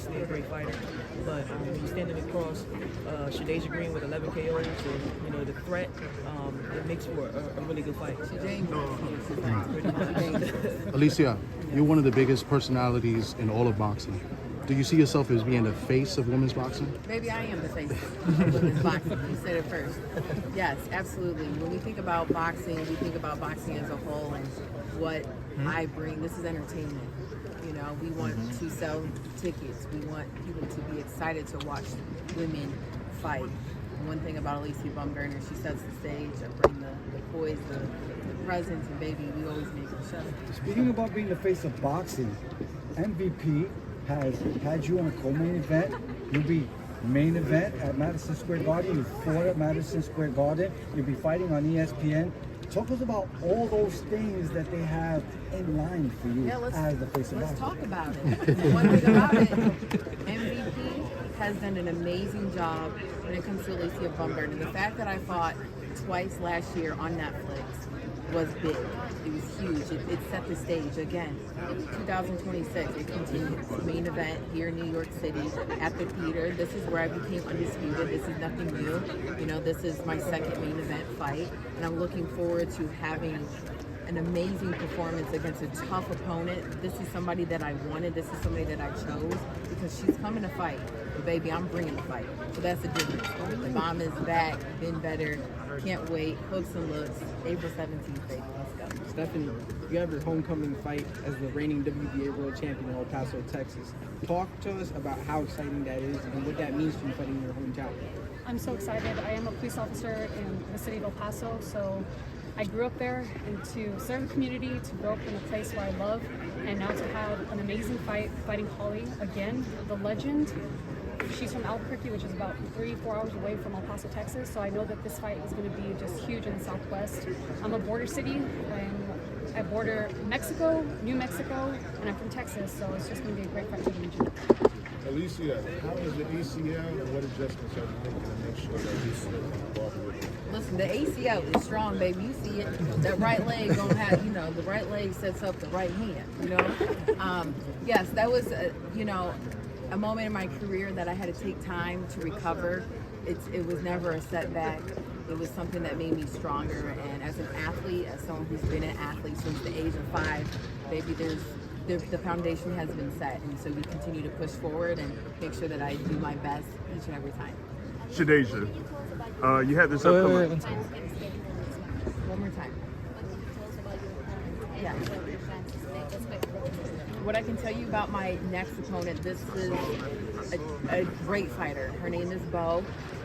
obviously a great fighter, but when you're standing across Shadasia Green with 11 KOs, and the threat, it makes for a really good fight. Alycia, you're one of the biggest personalities in all of boxing. Do you see yourself as being the face of women's boxing? Maybe I am the face of women's boxing. You said it first. Yes, absolutely. When we think about boxing, we think about boxing as a whole and what I bring. This is entertainment. We want to sell tickets. We want people to be excited to watch women fight. One thing about Alycia Baumgardner, she sets the stage. I bring the poise, the presence, and baby, we always make the show. Speaking about being the face of boxing, MVP has had you on a co-main event. You'll be main event at Madison Square Garden. You fought at Madison Square Garden. You'll be fighting on ESPN. Talk us about all those things that they have in line for you as the face of boxing. Let's talk about it. One thing about it, MVP has done an amazing job when it comes to Alycia Baumgardner. The fact that I fought twice last year on Netflix was big. It was huge. It set the stage. Again, 2026, it continues. Main event here in New York City at the theater. This is where I became undisputed. This is nothing new. This is my second main event fight, and I'm looking forward to having an amazing performance against a tough opponent. This is somebody that I wanted. This is somebody that I chose because she's coming to fight. But baby, I'm bringing the fight. So that's the difference. The bomb is back, been better. Can't wait. Hooks and looks. April 17th, baby. Let's go. Stephanie, you have your homecoming fight as the reigning WBA world champion in El Paso, Texas. Talk to us about how exciting that is and what that means for you fighting in your hometown. I'm so excited. I am a police officer in the city of El Paso, so I grew up there, and to serve the community, to grow up in a place where I love, and now to have an amazing fight fighting Holly again, the legend. She's from Albuquerque, which is about 3-4 hours away from El Paso, Texas, so I know that this fight is going to be just huge in the Southwest. I'm a border city, and I border Mexico, New Mexico, and I'm from Texas, so it's just going to be a great fight for the region. Alycia, how is the ACL and what adjustments are you making to make sure that you see involved with it? Listen, the ACL is strong, baby. You see it. That right leg gonna have, the right leg sets up the right hand. Yes, that was, a moment in my career that I had to take time to recover. It was never a setback. It was something that made me stronger. And as an athlete, as someone who's been an athlete since the age of 5, baby, the foundation has been set. And so we continue to push forward and make sure that I do my best each and every time. Shadasia, you had this upcoming. One more time. Yeah. What I can tell you about my next opponent, this is a great fighter. Her name is Bo.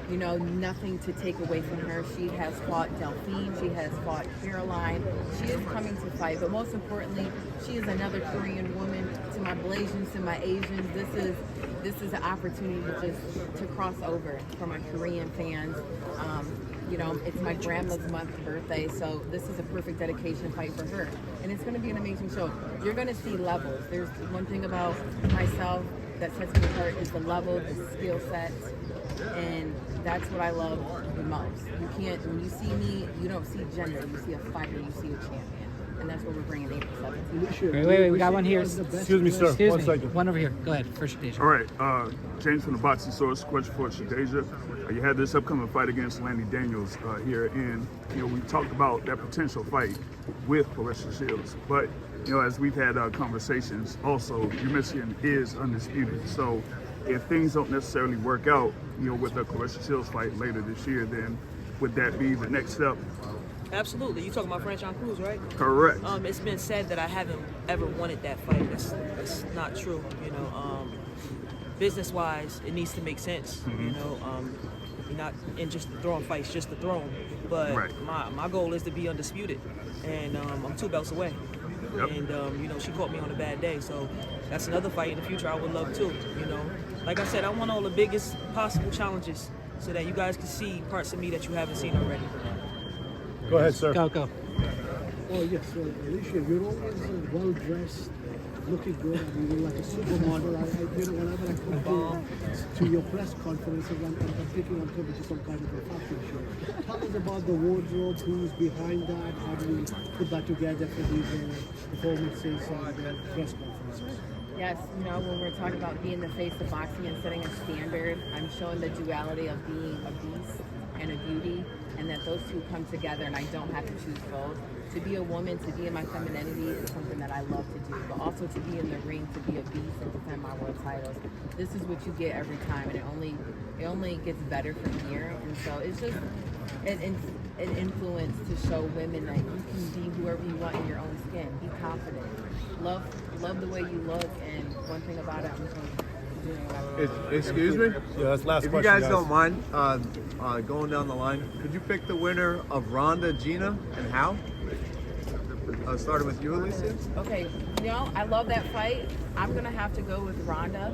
Nothing to take away from her. She has fought Delphine. She has fought Caroline. She is coming to fight, but most importantly, she is another Korean woman. To my Blasians, to my Asians, this is an opportunity to cross over for my Korean fans. It's my grandma's month birthday, so this is a perfect dedication fight for her. And it's going to be an amazing show. You're going to see levels. There's one thing about myself that sets me apart is the level, the skill set, and that's what I love the most. When you see me, you don't see gender, you see a fighter, you see a champion. And that's what we're bringing April 7th. Wait, we got one here. Excuse me, sir. Excuse One me. second. One over here. Go ahead. First, Shadasia. All right, James from the Boxing Source. Question for Shadasia. You had this upcoming fight against Lani Daniels here, and we talked about that potential fight with Alycia Shields. But as we've had conversations, also your Michigan is undisputed. So if things don't necessarily work out, with the Alycia Shields fight later this year, then would that be the next step? Absolutely. You talking about Franchon Cruz, right? Correct. It's been said that I haven't ever wanted that fight. That's not true. Business-wise, it needs to make sense. You're not in just throwing fights just to throw them. But right. my goal is to be undisputed, and I'm 2 belts away. Yep. And she caught me on a bad day, so that's another fight in the future I would love too. Like I said, I want all the biggest possible challenges so that you guys can see parts of me that you haven't seen already. Go ahead, sir. Go. Oh, yes. Alycia, you're always well-dressed, looking good. I mean, you're like a supermodel. Whenever I come to your press conferences, I'm thinking I'm coming to some kind of a fashion show. Tell us about the wardrobe, who's behind that, how do you put that together for these performances and press conferences? Yes, you know, when we're talking about being the face of boxing and setting a standard, I'm showing the duality of being a beast and a beauty, and that those two come together, and I don't have to choose both. To be a woman, to be in my femininity is something that I love to do, but also to be in the ring, to be a beast and defend my world titles. This is what you get every time, and it only gets better from here. And so it's just an influence to show women that you can be whoever you want in your own skin. Be confident. Love the way you look, and one thing about it, I'm just going to do whatever. Excuse me? Yeah, that's last If question, you guys don't mind going down the line, could you pick the winner of Ronda, Gina, and how? Starting with you, Alycia. Okay, you know, I love that fight. I'm gonna have to go with Ronda.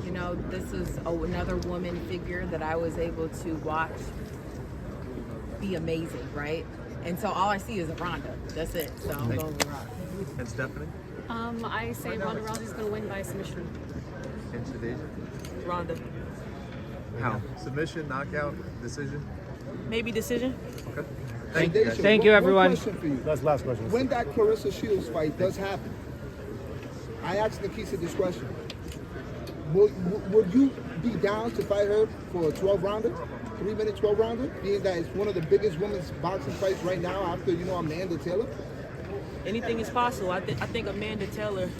You know, this is another woman figure that I was able to watch be amazing, right? And so all I see is a Ronda. That's it. So I'm going with Ronda. And Stephanie. I say Ronda Rousey's going to win by submission. And Shadasia. Ronda. How? Submission, knockout, decision? Maybe decision. Okay. Thank you, everyone. That's the last question. When that Clarissa Shields fight does happen, I asked Nikisa this question. Would you be down to fight her for a 12-rounder? 3-minute 12-rounder? Being that it's one of the biggest women's boxing fights right now after, you know, Amanda Taylor? Anything is possible. I think Amanda Taylor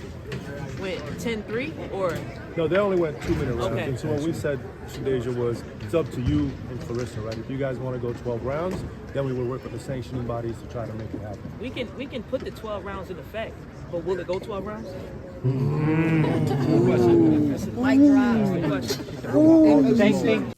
went 10-3 or No, they only went 2-minute rounds. Okay. And so what we said, Shadasia, was it's up to you and Clarissa, right? If you guys want to go 12 rounds, then we will work with the sanctioning bodies to try to make it happen. we can put the 12 rounds in effect, but will it go 12 rounds? Mic drop. That's the question. And Thank